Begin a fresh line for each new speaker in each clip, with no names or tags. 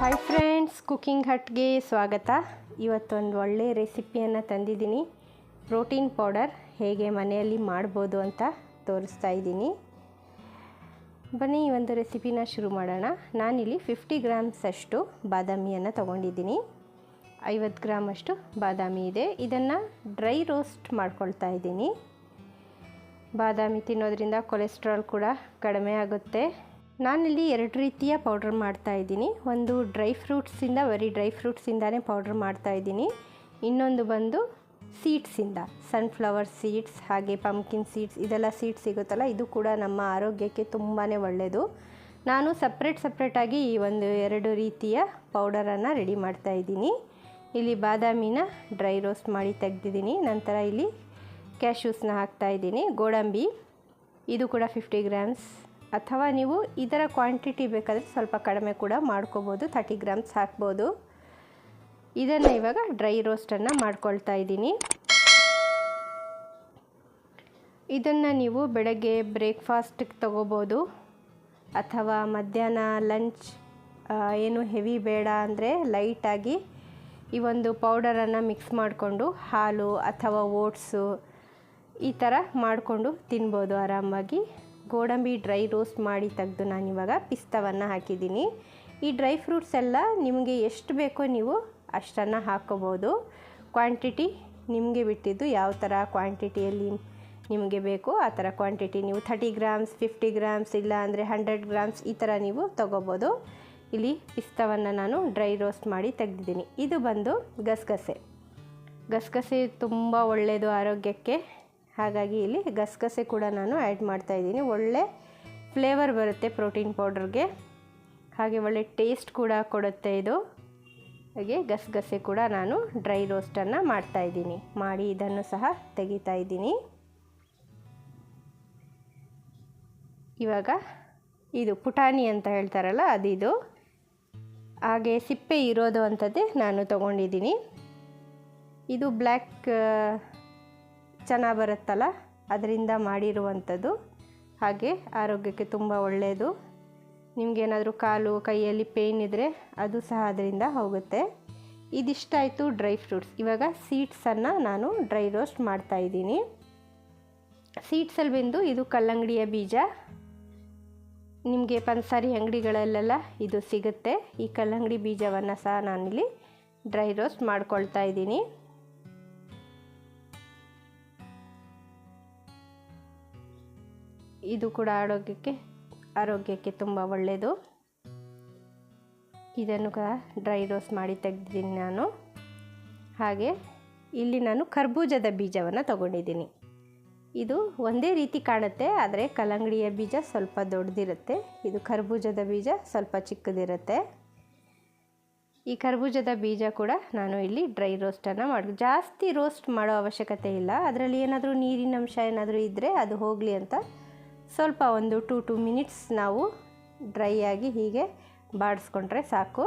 Hi friends, cooking ಹಟ್ಗೆ ಸ್ವಾಗತ. ಇವತ್ತೊಂದು ಒಳ್ಳೆ ರೆಸಿಪಿಯನ್ನು ತಂದಿದ್ದೀನಿ. ಪ್ರೋಟೀನ್ ಪೌಡರ್ ಹೇಗೆ ಮನೆಯಲ್ಲಿ ಮಾಡ್ಬೋದು ಅಂತ ತೋರಿಸ್ತಾ ಇದ್ದೀನಿ. ಬನ್ನಿ ಈ ಒಂದು ರೆಸಿಪಿನ ಶುರು ಮಾಡೋಣ. ನಾನಿಲ್ಲಿ 50 ಗ್ರಾಮ್ಸ್ ಅಷ್ಟು ಬಾದಾಮಿಯನ್ನು ತೊಗೊಂಡಿದ್ದೀನಿ. 50 ಗ್ರಾಮ್ ಅಷ್ಟು ಬಾದಾಮಿ ಇದೆ. ಇದನ್ನು ಡ್ರೈ ರೋಸ್ಟ್ ಮಾಡ್ಕೊಳ್ತಾ ಇದ್ದೀನಿ. ಬಾದಾಮಿ ತಿನ್ನೋದ್ರಿಂದ ಕೊಲೆಸ್ಟ್ರಾಲ್ ಕೂಡ ಕಡಿಮೆ ಆಗುತ್ತೆ. ನಾನಿಲ್ಲಿ 2 ರೀತಿಯ ಪೌಡ್ರ್ ಮಾಡ್ತಾಯಿದ್ದೀನಿ. ಒಂದು ಡ್ರೈ ಫ್ರೂಟ್ಸಿಂದ, ಬರೀ ಡ್ರೈ ಫ್ರೂಟ್ಸಿಂದನೇ ಪೌಡ್ರ್ ಮಾಡ್ತಾಯಿದ್ದೀನಿ. ಇನ್ನೊಂದು ಬಂದು ಸೀಡ್ಸಿಂದ, ಸನ್ಫ್ಲವರ್ ಸೀಡ್ಸ್ ಹಾಗೆ ಪಂಪ್ಕಿನ್ ಸೀಡ್ಸ್, ಇದೆಲ್ಲ ಸೀಡ್ಸ್ ಸಿಗುತ್ತಲ್ಲ, ಇದು ಕೂಡ ನಮ್ಮ ಆರೋಗ್ಯಕ್ಕೆ ತುಂಬಾ ಒಳ್ಳೆಯದು. ನಾನು ಸಪ್ರೇಟಾಗಿ ಈ ಒಂದು 2 ರೀತಿಯ ಪೌಡರನ್ನು ರೆಡಿ ಮಾಡ್ತಾಯಿದ್ದೀನಿ. ಇಲ್ಲಿ ಬಾದಾಮಿನ ಡ್ರೈ ರೋಸ್ಟ್ ಮಾಡಿ ತೆಗೆದಿದ್ದೀನಿ. ನಂತರ ಇಲ್ಲಿ ಕ್ಯಾಶ್ಯೂಸ್ನ ಹಾಕ್ತಾಯಿದ್ದೀನಿ. ಗೋಡಂಬಿ ಇದು ಕೂಡ 50 ಗ್ರಾಮ್ಸ್, ಅಥವಾ ನೀವು ಇದರ ಕ್ವಾಂಟಿಟಿ ಬೇಕಾದರೆ ಸ್ವಲ್ಪ ಕಡಿಮೆ ಕೂಡ ಮಾಡ್ಕೋಬೋದು, 30 ಗ್ರಾಮ್ಸ್ ಹಾಕ್ಬೋದು. ಇದನ್ನು ಇವಾಗ ಡ್ರೈ ರೋಸ್ಟನ್ನು ಮಾಡ್ಕೊಳ್ತಾ ಇದ್ದೀನಿ. ಇದನ್ನು ನೀವು ಬೆಳಗ್ಗೆ ಬ್ರೇಕ್ಫಾಸ್ಟಿಗೆ ತಗೋಬೋದು, ಅಥವಾ ಮಧ್ಯಾಹ್ನ ಲಂಚ್ ಏನು ಹೆವಿ ಬೇಡ ಅಂದರೆ ಲೈಟಾಗಿ ಈ ಒಂದು ಪೌಡರನ್ನು ಮಿಕ್ಸ್ ಮಾಡಿಕೊಂಡು ಹಾಲು ಅಥವಾ ಓಟ್ಸು ಈ ಥರ ಮಾಡಿಕೊಂಡು ತಿನ್ಬೋದು ಆರಾಮಾಗಿ. ಗೋಡಂಬಿ ಡ್ರೈ ರೋಸ್ಟ್ ಮಾಡಿ ತೆಗೆದು ನಾನಿವಾಗ ಪಿಸ್ತಾವನ್ನು ಹಾಕಿದ್ದೀನಿ. ಈ ಡ್ರೈ ಫ್ರೂಟ್ಸ್ ಎಲ್ಲ ನಿಮಗೆ ಎಷ್ಟು ಬೇಕೋ ನೀವು ಅಷ್ಟನ್ನು ಹಾಕ್ಕೋಬೋದು. ಕ್ವಾಂಟಿಟಿ ನಿಮಗೆ ಬಿಟ್ಟಿದ್ದು, ಯಾವ ಥರ ಕ್ವಾಂಟಿಟಿಯಲ್ಲಿ ನಿಮಗೆ ಬೇಕು ಆ ಥರ ಕ್ವಾಂಟಿಟಿ ನೀವು 30 ಗ್ರಾಮ್ಸ್, 50 ಗ್ರಾಮ್ಸ್, ಇಲ್ಲ ಅಂದರೆ 100 ಗ್ರಾಮ್ಸ್ ಈ ಥರ ನೀವು ತೊಗೋಬೋದು. ಇಲ್ಲಿ ಪಿಸ್ತಾವನ್ನು ನಾನು ಡ್ರೈ ರೋಸ್ಟ್ ಮಾಡಿ ತೆಗೆದಿದ್ದೀನಿ. ಇದು ಬಂದು ಗಸಗಸೆ ತುಂಬ ಒಳ್ಳೆಯದು ಆರೋಗ್ಯಕ್ಕೆ. ಹಾಗಾಗಿ ಇಲ್ಲಿ ಗಸಗಸೆ ಕೂಡ ನಾನು ಆ್ಯಡ್ ಮಾಡ್ತಾಯಿದ್ದೀನಿ. ಒಳ್ಳೆ ಫ್ಲೇವರ್ ಬರುತ್ತೆ ಪ್ರೋಟೀನ್ ಪೌಡ್ರಿಗೆ, ಹಾಗೆ ಒಳ್ಳೆ ಟೇಸ್ಟ್ ಕೂಡ ಕೊಡುತ್ತೆ ಇದು. ಹಾಗೆ ಗಸಗಸೆ ಕೂಡ ನಾನು ಡ್ರೈ ರೋಸ್ಟನ್ನು ಮಾಡ್ತಾಯಿದ್ದೀನಿ. ಮಾಡಿ ಇದನ್ನು ಸಹ ತೆಗಿತಾ ಇದ್ದೀನಿ. ಇವಾಗ ಇದು ಪುಟಾಣಿ ಅಂತ ಹೇಳ್ತಾರಲ್ಲ ಅದಿದು, ಹಾಗೆ ಸಿಪ್ಪೆ ಇರೋದು ಅಂಥದ್ದೇ ನಾನು ತೊಗೊಂಡಿದ್ದೀನಿ. ಇದು ಬ್ಲ್ಯಾಕ್ ಚೆನ್ನಾಗಿ ಬರುತ್ತಲ್ಲ ಅದರಿಂದ ಮಾಡಿರುವಂಥದ್ದು. ಹಾಗೆ ಆರೋಗ್ಯಕ್ಕೆ ತುಂಬ ಒಳ್ಳೆಯದು. ನಿಮಗೇನಾದರೂ ಕಾಲು ಕೈಯಲ್ಲಿ ಪೇಯ್ನ್ ಇದ್ದರೆ ಅದು ಸಹ ಅದರಿಂದ ಹೋಗುತ್ತೆ. ಇದಿಷ್ಟಾಯಿತು ಡ್ರೈ ಫ್ರೂಟ್ಸ್. ಇವಾಗ ಸೀಡ್ಸನ್ನು ನಾನು ಡ್ರೈ ರೋಸ್ಟ್ ಮಾಡ್ತಾಯಿದ್ದೀನಿ. ಸೀಡ್ಸಲ್ಲಿ ಬಂದು ಇದು ಕಲ್ಲಂಗಡಿಯ ಬೀಜ. ನಿಮಗೆ ಪಂಸಾರಿ ಅಂಗಡಿಗಳಲ್ಲೆಲ್ಲ ಇದು ಸಿಗುತ್ತೆ. ಈ ಕಲ್ಲಂಗಡಿ ಬೀಜವನ್ನು ಸಹ ನಾನಿಲ್ಲಿ ಡ್ರೈ ರೋಸ್ಟ್ ಮಾಡ್ಕೊಳ್ತಾ ಇದ್ದೀನಿ. ಇದು ಕೂಡ ಆರೋಗ್ಯಕ್ಕೆ ತುಂಬ ಒಳ್ಳೆಯದು. ಇದನ್ನು ಕೂಡ ಡ್ರೈ ರೋಸ್ಟ್ ಮಾಡಿ ತೆಗೆದಿದ್ದೀನಿ ನಾನು. ಹಾಗೆ ಇಲ್ಲಿ ನಾನು ಕರ್ಬೂಜದ ಬೀಜವನ್ನು ತೊಗೊಂಡಿದ್ದೀನಿ. ಇದು ಒಂದೇ ರೀತಿ ಕಾಣುತ್ತೆ, ಆದರೆ ಕಲ್ಲಂಗಡಿಯ ಬೀಜ ಸ್ವಲ್ಪ ದೊಡ್ಡದಿರುತ್ತೆ, ಇದು ಕರ್ಬೂಜದ ಬೀಜ ಸ್ವಲ್ಪ ಚಿಕ್ಕದಿರುತ್ತೆ. ಈ ಕರ್ಬೂಜದ ಬೀಜ ಕೂಡ ನಾನು ಇಲ್ಲಿ ಡ್ರೈ ರೋಸ್ಟನ್ನು ಜಾಸ್ತಿ ರೋಸ್ಟ್ ಮಾಡೋ ಅವಶ್ಯಕತೆ ಇಲ್ಲ. ಅದರಲ್ಲಿ ಏನಾದರೂ ನೀರಿನ ಅಂಶ ಏನಾದರೂ ಇದ್ದರೆ ಅದು ಹೋಗಲಿ ಅಂತ ಸ್ವಲ್ಪ ಒಂದು 2 ಮಿನಿಟ್ಸ್ ನಾವು ಡ್ರೈ ಆಗಿ ಹೀಗೆ ಬಾಡಿಸ್ಕೊಂಡ್ರೆ ಸಾಕು.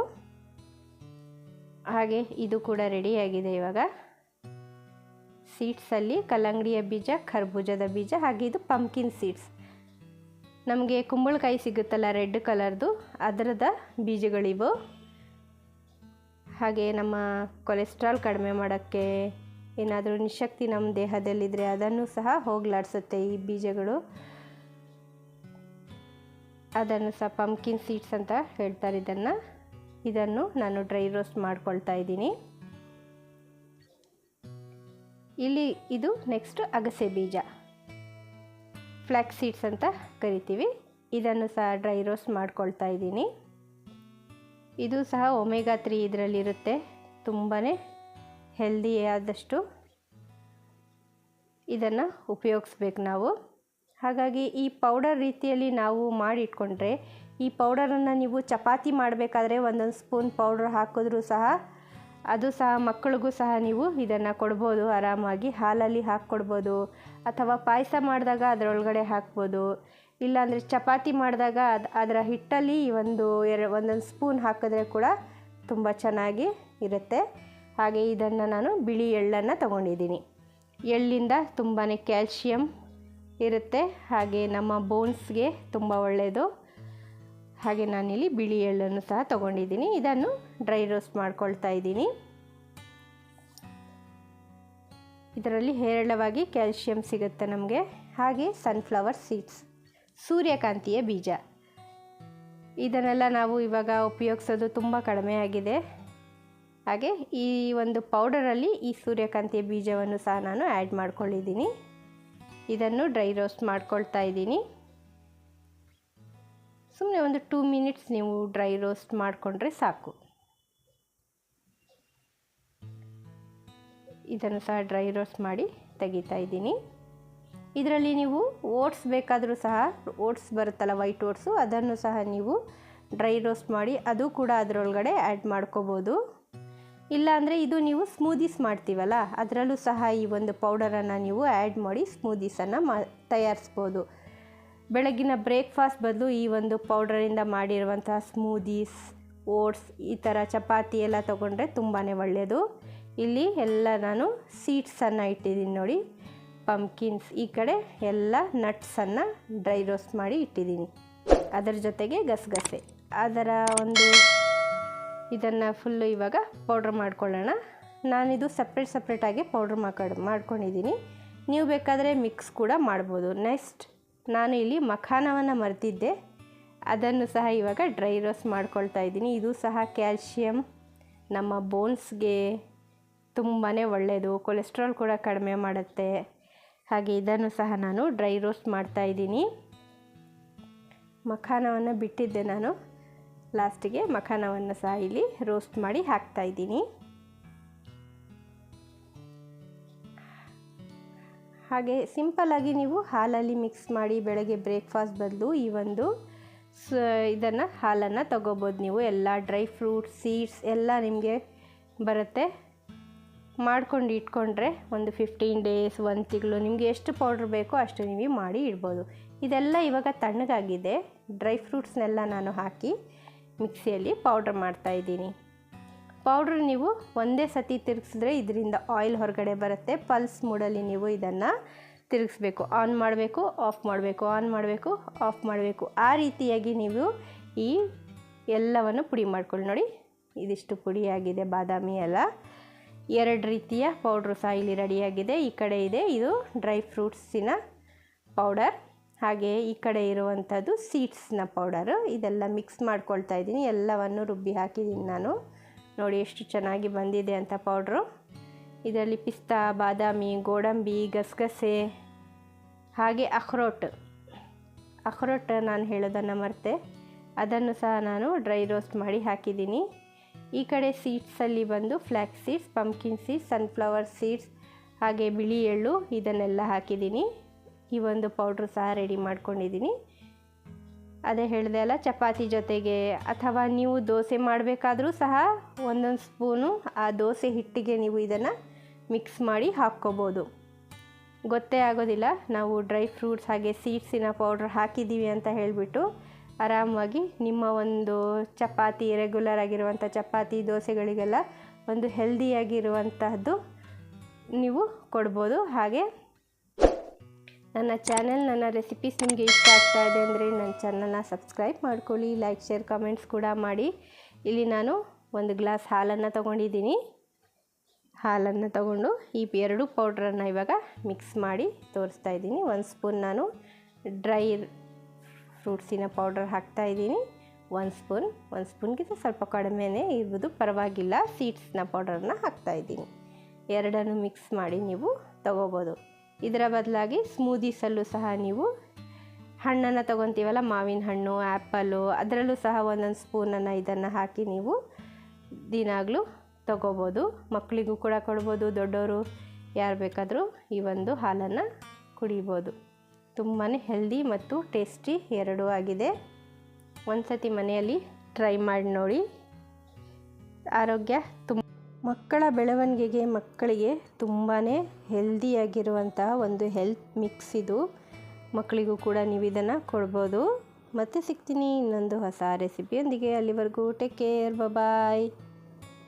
ಹಾಗೆ ಇದು ಕೂಡ ರೆಡಿಯಾಗಿದೆ. ಇವಾಗ ಸೀಡ್ಸಲ್ಲಿ ಕಲ್ಲಂಗಡಿಯ ಬೀಜ, ಕರ್ಬೂಜದ ಬೀಜ, ಹಾಗೆ ಇದು ಪಂಪ್ಕಿನ್ ಸೀಡ್ಸ್. ನಮಗೆ ಕುಂಬಳಕಾಯಿ ಸಿಗುತ್ತಲ್ಲ ರೆಡ್ ಕಲರ್ದು, ಅದರದ ಬೀಜಗಳಿವು. ಹಾಗೆ ನಮ್ಮ ಕೊಲೆಸ್ಟ್ರಾಲ್ ಕಡಿಮೆ ಮಾಡೋಕ್ಕೆ, ಏನಾದರೂ ನಿಶಕ್ತಿ ನಮ್ಮ ದೇಹದಲ್ಲಿದ್ದರೆ ಅದನ್ನು ಸಹ ಹೋಗಲಾಡಿಸುತ್ತೆ ಈ ಬೀಜಗಳು. ಅದನ್ನು ಸಹ ಪಂಪ್ಕಿನ್ ಸೀಡ್ಸ್ ಅಂತ ಹೇಳ್ತಾರೆ ಇದನ್ನು ನಾನು ಡ್ರೈ ರೋಸ್ಟ್ ಮಾಡ್ಕೊಳ್ತಾ ಇದ್ದೀನಿ. ಇಲ್ಲಿ ಇದು ನೆಕ್ಸ್ಟ್ ಅಗಸೆ ಬೀಜ, ಫ್ಲ್ಯಾಕ್ಸ್ ಸೀಡ್ಸ್ ಅಂತ ಕರಿತೀವಿ. ಇದನ್ನು ಸಹ ಡ್ರೈ ರೋಸ್ಟ್ ಮಾಡ್ಕೊಳ್ತಾ ಇದ್ದೀನಿ. ಇದು ಸಹ ಒಮೆಗಾ 3 ಇದರಲ್ಲಿರುತ್ತೆ, ತುಂಬಾ ಹೆಲ್ದಿ ಆದಷ್ಟು ಇದನ್ನು ಉಪಯೋಗಿಸ್ಬೇಕು ನಾವು. ಹಾಗಾಗಿ ಈ ಪೌಡರ್ ರೀತಿಯಲ್ಲಿ ನಾವು ಮಾಡಿಟ್ಕೊಂಡ್ರೆ, ಈ ಪೌಡರನ್ನು ನೀವು ಚಪಾತಿ ಮಾಡಬೇಕಾದ್ರೆ ಒಂದೊಂದು ಸ್ಪೂನ್ ಪೌಡ್ರ್ ಹಾಕಿದ್ರೂ ಸಹ, ಅದು ಸಹ ಮಕ್ಕಳಿಗೂ ಸಹ ನೀವು ಇದನ್ನು ಕೊಡ್ಬೋದು ಆರಾಮಾಗಿ. ಹಾಲಲ್ಲಿ ಹಾಕ್ಕೊಡ್ಬೋದು, ಅಥವಾ ಪಾಯಸ ಮಾಡಿದಾಗ ಅದರೊಳಗಡೆ ಹಾಕ್ಬೋದು. ಇಲ್ಲಾಂದರೆ ಚಪಾತಿ ಮಾಡಿದಾಗ ಅದರ ಹಿಟ್ಟಲ್ಲಿ ಒಂದೊಂದು ಸ್ಪೂನ್ ಹಾಕಿದ್ರೆ ಕೂಡ ತುಂಬ ಚೆನ್ನಾಗಿ ಇರುತ್ತೆ. ಹಾಗೆ ಇದನ್ನು ನಾನು ಬಿಳಿ ಎಳ್ಳನ್ನು ತೊಗೊಂಡಿದ್ದೀನಿ. ಎಳ್ಳಿಂದ ತುಂಬಾ ಕ್ಯಾಲ್ಶಿಯಂ ಇರುತ್ತೆ, ಹಾಗೆ ನಮ್ಮ ಬೋನ್ಸ್ಗೆ ತುಂಬ ಒಳ್ಳೆಯದು. ಹಾಗೆ ನಾನಿಲ್ಲಿ ಬಿಳಿ ಎಳ್ಳನ್ನು ಸಹ ತೊಗೊಂಡಿದ್ದೀನಿ. ಇದನ್ನು ಡ್ರೈ ರೋಸ್ಟ್ ಮಾಡ್ಕೊಳ್ತಾ ಇದ್ದೀನಿ. ಇದರಲ್ಲಿ ಹೇರಳವಾಗಿ ಕ್ಯಾಲ್ಶಿಯಂ ಸಿಗುತ್ತೆ ನಮಗೆ. ಹಾಗೆ ಸನ್ಫ್ಲವರ್ ಸೀಡ್ಸ್, ಸೂರ್ಯಕಾಂತಿಯ ಬೀಜ, ಇದನ್ನೆಲ್ಲ ನಾವು ಇವಾಗ ಉಪಯೋಗಿಸೋದು ತುಂಬ ಕಡಿಮೆ ಆಗಿದೆ. ಹಾಗೆ ಈ ಒಂದು ಪೌಡರಲ್ಲಿ ಈ ಸೂರ್ಯಕಾಂತಿಯ ಬೀಜವನ್ನು ಸಹ ನಾನು ಆ್ಯಡ್ ಮಾಡ್ಕೊಂಡಿದ್ದೀನಿ. ಇದನ್ನು ಡ್ರೈ ರೋಸ್ಟ್ ಮಾಡ್ಕೊಳ್ತಾ ಇದ್ದೀನಿ. ಸುಮ್ಮನೆ ಒಂದು 2 ಮಿನಿಟ್ಸ್ ನೀವು ಡ್ರೈ ರೋಸ್ಟ್ ಮಾಡಿಕೊಂಡ್ರೆ ಸಾಕು. ಇದನ್ನು ಸಹ ಡ್ರೈ ರೋಸ್ಟ್ ಮಾಡಿ ತೆಗಿತಾ ಇದ್ದೀನಿ. ಇದರಲ್ಲಿ ನೀವು ಓಟ್ಸ್ ಬೇಕಾದರೂ ಸಹ, ಓಟ್ಸ್ ಬರುತ್ತಲ್ಲ ವೈಟ್ ಓಟ್ಸು, ಅದನ್ನು ಸಹ ನೀವು ಡ್ರೈ ರೋಸ್ಟ್ ಮಾಡಿ ಅದು ಕೂಡ ಅದರೊಳಗಡೆ ಆ್ಯಡ್ ಮಾಡ್ಕೋಬೋದು. ಇಲ್ಲಾಂದರೆ ಇದು ನೀವು ಸ್ಮೂದೀಸ್ ಮಾಡ್ತೀವಲ್ಲ ಅದರಲ್ಲೂ ಸಹ ಈ ಒಂದು ಪೌಡರನ್ನು ನೀವು ಆ್ಯಡ್ ಮಾಡಿ ಸ್ಮೂದೀಸನ್ನು ತಯಾರಿಸ್ಬೋದು. ಬೆಳಗಿನ ಬ್ರೇಕ್ಫಾಸ್ಟ್ ಬದಲು ಈ ಒಂದು ಪೌಡರಿಂದ ಮಾಡಿರುವಂಥ ಸ್ಮೂದೀಸ್, ಓಟ್ಸ್, ಈ ಥರ ಚಪಾತಿ ಎಲ್ಲ ತೊಗೊಂಡ್ರೆ ತುಂಬಾ ಒಳ್ಳೆಯದು. ಇಲ್ಲಿ ಎಲ್ಲ ನಾನು ಸೀಡ್ಸನ್ನು ಇಟ್ಟಿದ್ದೀನಿ ನೋಡಿ, ಪಂಪ್ಕಿನ್ಸ್, ಈ ಕಡೆ ಎಲ್ಲ ನಟ್ಸನ್ನು ಡ್ರೈ ರೋಸ್ಟ್ ಮಾಡಿ ಇಟ್ಟಿದ್ದೀನಿ. ಅದರ ಜೊತೆಗೆ ಗಸಗಸೆ, ಅದರ ಒಂದು ಇದನ್ನು ಫುಲ್ಲು ಇವಾಗ ಪೌಡ್ರ್ ಮಾಡ್ಕೊಳ್ಳೋಣ. ನಾನಿದು ಸಪ್ರೇಟಾಗಿ ಪೌಡ್ರ್ ಮಾಡ್ಕೊಂಡಿದ್ದೀನಿ. ನೀವು ಬೇಕಾದರೆ ಮಿಕ್ಸ್ ಕೂಡ ಮಾಡ್ಬೋದು. ನೆಕ್ಸ್ಟ್ ನಾನು ಇಲ್ಲಿ ಮಖಾನವನ್ನು ಮರೆತಿದ್ದೆ, ಅದನ್ನು ಸಹ ಇವಾಗ ಡ್ರೈ ರೋಸ್ಟ್ ಮಾಡ್ಕೊಳ್ತಾ ಇದ್ದೀನಿ. ಇದು ಸಹ ಕ್ಯಾಲ್ಶಿಯಂ, ನಮ್ಮ ಬೋನ್ಸ್ಗೆ ತುಂಬಾ ಒಳ್ಳೆಯದು, ಕೊಲೆಸ್ಟ್ರಾಲ್ ಕೂಡ ಕಡಿಮೆ ಮಾಡುತ್ತೆ. ಹಾಗೆ ಇದನ್ನು ಸಹ ನಾನು ಡ್ರೈ ರೋಸ್ಟ್ ಮಾಡ್ತಾ ಇದ್ದೀನಿ. ಮಖಾನವನ್ನು ಬಿಟ್ಟಿದ್ದೆ ನಾನು, ಲಾಸ್ಟಿಗೆ ಮಖಾನವನ್ನು ಸಹ ಇಲ್ಲಿ ರೋಸ್ಟ್ ಮಾಡಿ ಹಾಕ್ತಾ ಇದ್ದೀನಿ. ಹಾಗೆ ಸಿಂಪಲ್ಲಾಗಿ ನೀವು ಹಾಲಲ್ಲಿ ಮಿಕ್ಸ್ ಮಾಡಿ ಬೆಳಗ್ಗೆ ಬ್ರೇಕ್ಫಾಸ್ಟ್ ಬದಲು ಈ ಒಂದು ಇದನ್ನು ಹಾಲನ್ನು ತಗೋಬೋದು. ನೀವು ಎಲ್ಲ ಡ್ರೈ ಫ್ರೂಟ್ಸ್, ಸೀಡ್ಸ್ ಎಲ್ಲ ನಿಮಗೆ ಬರುತ್ತೆ. ಮಾಡ್ಕೊಂಡು ಇಟ್ಕೊಂಡ್ರೆ ಒಂದು 15 ಡೇಸ್, 1 ತಿಂಗಳು, ನಿಮಗೆ ಎಷ್ಟು ಪೌಡ್ರ್ ಬೇಕೋ ಅಷ್ಟು ನೀವು ಮಾಡಿ ಇಡ್ಬೋದು. ಇದೆಲ್ಲ ಇವಾಗ ತಣ್ಣಗಾಗಿದೆ. ಡ್ರೈ ಫ್ರೂಟ್ಸ್ನೆಲ್ಲ ನಾನು ಹಾಕಿ ಮಿಕ್ಸಿಯಲ್ಲಿ ಪೌಡ್ರ್ ಮಾಡ್ತಾಯಿದ್ದೀನಿ. ಪೌಡ್ರ್ ನೀವು ಒಂದೇ ಸತಿ ತಿರುಗಿಸಿದ್ರೆ ಇದರಿಂದ ಆಯಿಲ್ ಹೊರಗಡೆ ಬರುತ್ತೆ. ಪಲ್ಸ್ ಮೂಡಲ್ಲಿ ನೀವು ಇದನ್ನು ತಿರುಗಿಸ್ಬೇಕು. ಆನ್ ಮಾಡಬೇಕು, ಆಫ್ ಮಾಡಬೇಕು, ಆನ್ ಮಾಡಬೇಕು, ಆಫ್ ಮಾಡಬೇಕು. ಆ ರೀತಿಯಾಗಿ ನೀವು ಈ ಎಲ್ಲವನ್ನು ಪುಡಿ ಮಾಡ್ಕೊಳ್ಳಿ. ನೋಡಿ, ಇದಿಷ್ಟು ಪುಡಿಯಾಗಿದೆ ಬಾದಾಮಿ ಎಲ್ಲ. 2 ರೀತಿಯ ಪೌಡ್ರು ಸಹ ಇಲ್ಲಿ ರೆಡಿಯಾಗಿದೆ. ಈ ಕಡೆ ಇದೆ ಇದು ಡ್ರೈ ಫ್ರೂಟ್ಸಿನ ಪೌಡರ್, ಹಾಗೆ ಈ ಕಡೆ ಇರುವಂಥದ್ದು ಸೀಡ್ಸ್ನ ಪೌಡರು. ಇದೆಲ್ಲ ಮಿಕ್ಸ್ ಮಾಡ್ಕೊಳ್ತಾ ಇದ್ದೀನಿ. ಎಲ್ಲವನ್ನು ರುಬ್ಬಿ ಹಾಕಿದ್ದೀನಿ ನಾನು. ನೋಡಿ ಎಷ್ಟು ಚೆನ್ನಾಗಿ ಬಂದಿದೆ ಅಂತ ಪೌಡ್ರು. ಇದರಲ್ಲಿ ಪಿಸ್ತಾ, ಬಾದಾಮಿ, ಗೋಡಂಬಿ, ಗಸಗಸೆ, ಹಾಗೆ ಅಖ್ರೋಟ್ ನಾನು ಹೇಳೋದನ್ನು ಮರೆತೆ, ಅದನ್ನು ಸಹ ನಾನು ಡ್ರೈ ರೋಸ್ಟ್ ಮಾಡಿ ಹಾಕಿದ್ದೀನಿ. ಈ ಕಡೆ ಸೀಡ್ಸಲ್ಲಿ ಬಂದು flax seeds, pumpkin seeds, sunflower seeds, ಹಾಗೆ ಬಿಳಿ ಎಳ್ಳು, ಇದನ್ನೆಲ್ಲ ಹಾಕಿದ್ದೀನಿ. ಈ ಒಂದು ಪೌಡ್ರು ಸಹ ರೆಡಿ ಮಾಡ್ಕೊಂಡಿದ್ದೀನಿ. ಅದೇ ಹೇಳಿದೆ ಅಲ್ಲ, ಚಪಾತಿ ಜೊತೆಗೆ ಅಥವಾ ನೀವು ದೋಸೆ ಮಾಡಬೇಕಾದ್ರೂ ಸಹ 1 ಸ್ಪೂನು ಆ ದೋಸೆ ಹಿಟ್ಟಿಗೆ ನೀವು ಇದನ್ನು ಮಿಕ್ಸ್ ಮಾಡಿ ಹಾಕ್ಕೋಬೋದು. ಗೊತ್ತೇ ಆಗೋದಿಲ್ಲ ನಾವು ಡ್ರೈ ಫ್ರೂಟ್ಸ್ ಹಾಗೆ ಸೀಡ್ಸಿನ ಪೌಡ್ರ್ ಹಾಕಿದ್ದೀವಿ ಅಂತ ಹೇಳಿಬಿಟ್ಟು. ಆರಾಮವಾಗಿ ನಿಮ್ಮ ಒಂದು ಚಪಾತಿ, ರೆಗ್ಯುಲರ್ ಆಗಿರುವಂಥ ಚಪಾತಿ, ದೋಸೆಗಳಿಗೆಲ್ಲ ಒಂದು ಹೆಲ್ದಿಯಾಗಿರುವಂತಹದ್ದು ನೀವು ಕೊಡ್ಬೋದು. ಹಾಗೆ ನನ್ನ ಚಾನೆಲ್, ನನ್ನ ರೆಸಿಪೀಸ್ ನಿಮಗೆ ಇಷ್ಟ ಆಗ್ತಾ ಇದೆ ಅಂದರೆ ನನ್ನ ಚಾನಲ್ನ ಸಬ್ಸ್ಕ್ರೈಬ್ ಮಾಡ್ಕೊಳ್ಳಿ, ಲೈಕ್, ಶೇರ್, ಕಮೆಂಟ್ಸ್ ಕೂಡ ಮಾಡಿ. ಇಲ್ಲಿ ನಾನು 1 ಗ್ಲಾಸ್ ಹಾಲನ್ನು ತೊಗೊಂಡಿದ್ದೀನಿ. ಹಾಲನ್ನು ತಗೊಂಡು ಈ 2 ಪೌಡ್ರನ್ನು ಇವಾಗ ಮಿಕ್ಸ್ ಮಾಡಿ ತೋರಿಸ್ತಾ ಇದ್ದೀನಿ. 1 ಸ್ಪೂನ್ ನಾನು ಡ್ರೈ ಫ್ರೂಟ್ಸಿನ ಪೌಡರ್ ಹಾಕ್ತಾಯಿದ್ದೀನಿ. 1 ಸ್ಪೂನ್ಗಿಂತ ಸ್ವಲ್ಪ ಕಡಿಮೆನೇ ಇರ್ಬೋದು, ಪರವಾಗಿಲ್ಲ. ಸೀಡ್ಸ್ನ ಪೌಡರನ್ನ ಹಾಕ್ತಾಯಿದ್ದೀನಿ. 2 ಮಿಕ್ಸ್ ಮಾಡಿ ನೀವು ತಗೋಬೋದು. ಇದರ ಬದಲಾಗಿ ಸ್ಮೂದೀಸಲ್ಲೂ ಸಹ ನೀವು ಹಣ್ಣನ್ನು ತೊಗೊತೀವಲ್ಲ, ಮಾವಿನ ಹಣ್ಣು, ಆ್ಯಪಲ್ಲು, ಅದರಲ್ಲೂ ಸಹ 1 ಸ್ಪೂನನ್ನು ಇದನ್ನು ಹಾಕಿ ನೀವು ದಿನಾಗಲೂ ತಗೋಬೋದು. ಮಕ್ಕಳಿಗೂ ಕೂಡ ಕೊಡ್ಬೋದು, ದೊಡ್ಡವರು ಯಾರು ಬೇಕಾದರೂ ಈ ಒಂದು ಹಾಲನ್ನು ಕುಡಿಬೋದು. ತುಂಬಾ ಹೆಲ್ದಿ ಮತ್ತು ಟೇಸ್ಟಿ ಎರಡೂ ಆಗಿದೆ. ಒಂದು ಸತಿ ಮನೆಯಲ್ಲಿ ಟ್ರೈ ಮಾಡಿ ನೋಡಿ. ಆರೋಗ್ಯ ಮಕ್ಕಳ ಬೆಳವಣಿಗೆಗೆ, ಮಕ್ಕಳಿಗೆ ತುಂಬಾ ಹೆಲ್ದಿಯಾಗಿರುವಂತಹ ಒಂದು ಹೆಲ್ತ್ ಮಿಕ್ಸ್ ಇದು. ಮಕ್ಕಳಿಗೂ ಕೂಡ ನೀವು ಇದನ್ನು ಕೊಡ್ಬೋದು. ಮತ್ತೆ ಸಿಗ್ತೀನಿ ಇನ್ನೊಂದು ಹೊಸ ರೆಸಿಪಿಯೊಂದಿಗೆ. ಅಲ್ಲಿವರೆಗೂ ಟೇಕ್ ಕೇರ್, ಬಾಯ್.